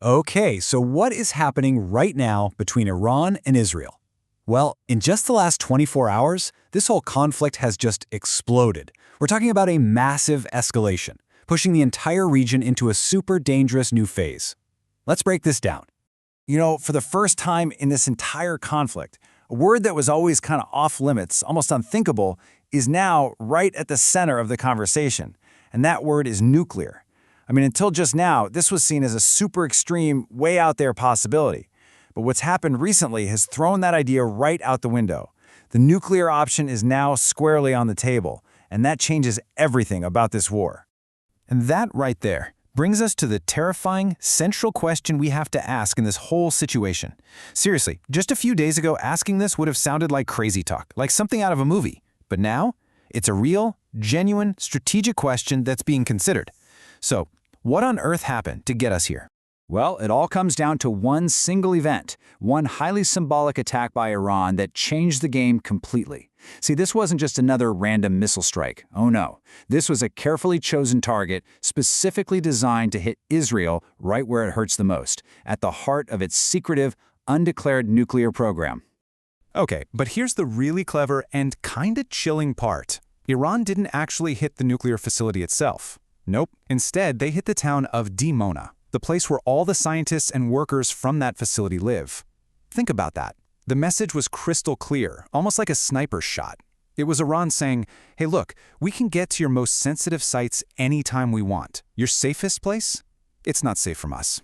Okay, so what is happening right now between Iran and Israel? Well, in just the last 24 hours, this whole conflict has just exploded. We're talking about a massive escalation, pushing the entire region into a super dangerous new phase. Let's break this down. For the first time in this entire conflict, a word that was always kind of off limits, almost unthinkable, is now right at the center of the conversation. And that word is nuclear. Until just now, this was seen as a super extreme, way out there possibility. But what's happened recently has thrown that idea right out the window. The nuclear option is now squarely on the table, and that changes everything about this war. And that right there brings us to the terrifying, central question we have to ask in this whole situation. Seriously, just a few days ago, asking this would have sounded like crazy talk, like something out of a movie. But now, it's a real, genuine, strategic question that's being considered. So, what on earth happened to get us here? Well, it all comes down to one single event, one highly symbolic attack by Iran that changed the game completely. See, this wasn't just another random missile strike. Oh no. This was a carefully chosen target specifically designed to hit Israel right where it hurts the most, at the heart of its secretive, undeclared nuclear program. Okay, but here's the really clever and kinda chilling part. Iran didn't actually hit the nuclear facility itself. Nope. Instead, they hit the town of Dimona, the place where all the scientists and workers from that facility live. Think about that. The message was crystal clear, almost like a sniper shot. It was Iran saying, hey look, we can get to your most sensitive sites anytime we want. Your safest place? It's not safe from us.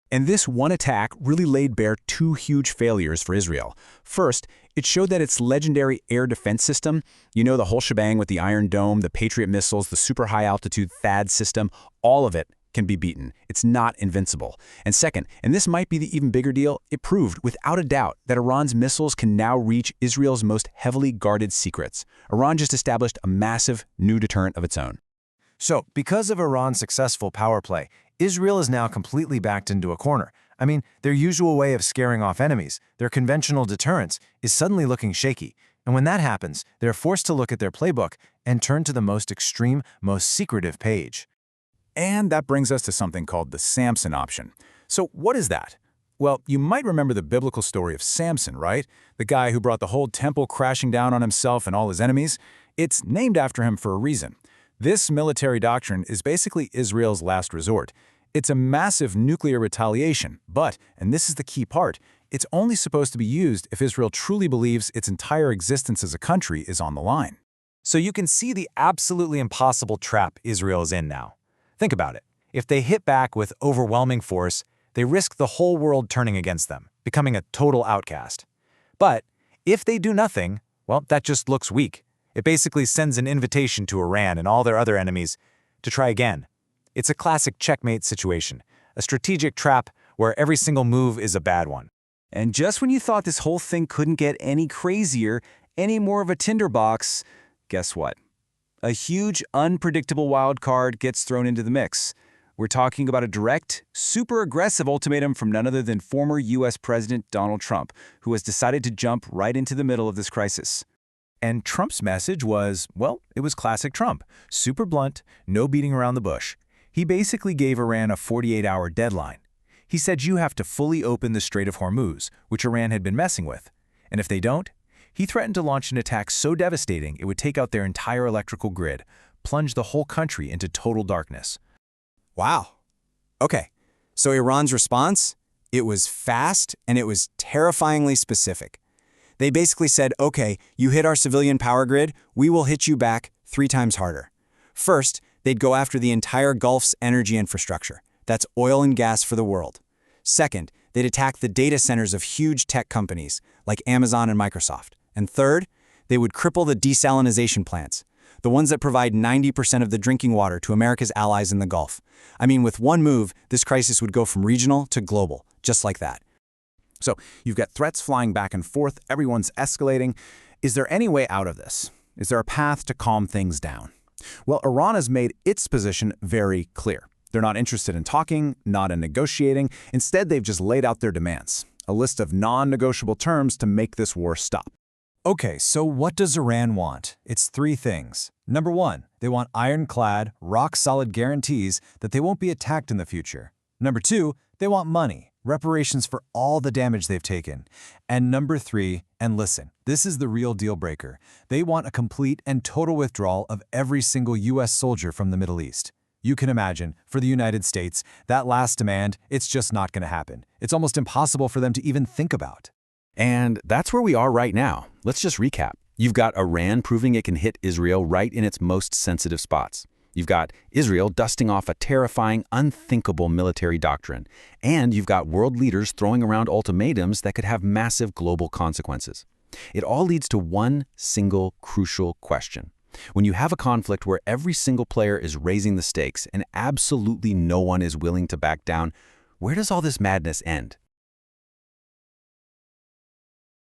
And this one attack really laid bare two huge failures for Israel. First, it showed that its legendary air defense system, the whole shebang with the Iron Dome, the Patriot missiles, the super high-altitude THAAD system, all of it can be beaten. It's not invincible. And second, and this might be the even bigger deal, it proved without a doubt that Iran's missiles can now reach Israel's most heavily guarded secrets. Iran just established a massive new deterrent of its own. So, because of Iran's successful power play, Israel is now completely backed into a corner. Their usual way of scaring off enemies, their conventional deterrence, is suddenly looking shaky. And when that happens, they're forced to look at their playbook and turn to the most extreme, most secretive page. And that brings us to something called the Samson option. So what is that? Well, you might remember the biblical story of Samson, right? The guy who brought the whole temple crashing down on himself and all his enemies. It's named after him for a reason. This military doctrine is basically Israel's last resort. It's a massive nuclear retaliation, but, and this is the key part, it's only supposed to be used if Israel truly believes its entire existence as a country is on the line. So you can see the absolutely impossible trap Israel is in now. Think about it. If they hit back with overwhelming force, they risk the whole world turning against them, becoming a total outcast. But if they do nothing, well, that just looks weak. It basically sends an invitation to Iran and all their other enemies to try again. It's a classic checkmate situation, a strategic trap where every single move is a bad one. And just when you thought this whole thing couldn't get any crazier, any more of a tinderbox, guess what? A huge, unpredictable wild card gets thrown into the mix. We're talking about a direct, super aggressive ultimatum from none other than former U.S. President Donald Trump, who has decided to jump right into the middle of this crisis. And Trump's message was, well, it was classic Trump. Super blunt, no beating around the bush. He basically gave Iran a 48-hour deadline. He said you have to fully open the Strait of Hormuz, which Iran had been messing with. And if they don't, he threatened to launch an attack so devastating it would take out their entire electrical grid, plunge the whole country into total darkness. Wow. Okay, so Iran's response? It was fast and it was terrifyingly specific. They basically said, okay, you hit our civilian power grid, we will hit you back 3 times harder. First, they'd go after the entire Gulf's energy infrastructure. That's oil and gas for the world. Second, they'd attack the data centers of huge tech companies like Amazon and Microsoft. And third, they would cripple the desalination plants, the ones that provide 90% of the drinking water to America's allies in the Gulf. With one move, this crisis would go from regional to global, just like that. So you've got threats flying back and forth, everyone's escalating. Is there any way out of this? Is there a path to calm things down? Well, Iran has made its position very clear. They're not interested in talking, not in negotiating. Instead, they've just laid out their demands, a list of non-negotiable terms to make this war stop. Okay, so what does Iran want? It's 3 things. Number 1, they want ironclad, rock-solid guarantees that they won't be attacked in the future. Number 2, They want money, reparations for all the damage they've taken. And number 3, and listen, this is the real deal breaker. They want a complete and total withdrawal of every single U.S. soldier from the Middle East. You can imagine, for the United States, that last demand, it's just not going to happen. It's almost impossible for them to even think about. And that's where we are right now. Let's just recap. You've got Iran proving it can hit Israel right in its most sensitive spots. You've got Israel dusting off a terrifying, unthinkable military doctrine. And you've got world leaders throwing around ultimatums that could have massive global consequences. It all leads to one single crucial question. When you have a conflict where every single player is raising the stakes and absolutely no one is willing to back down, where does all this madness end?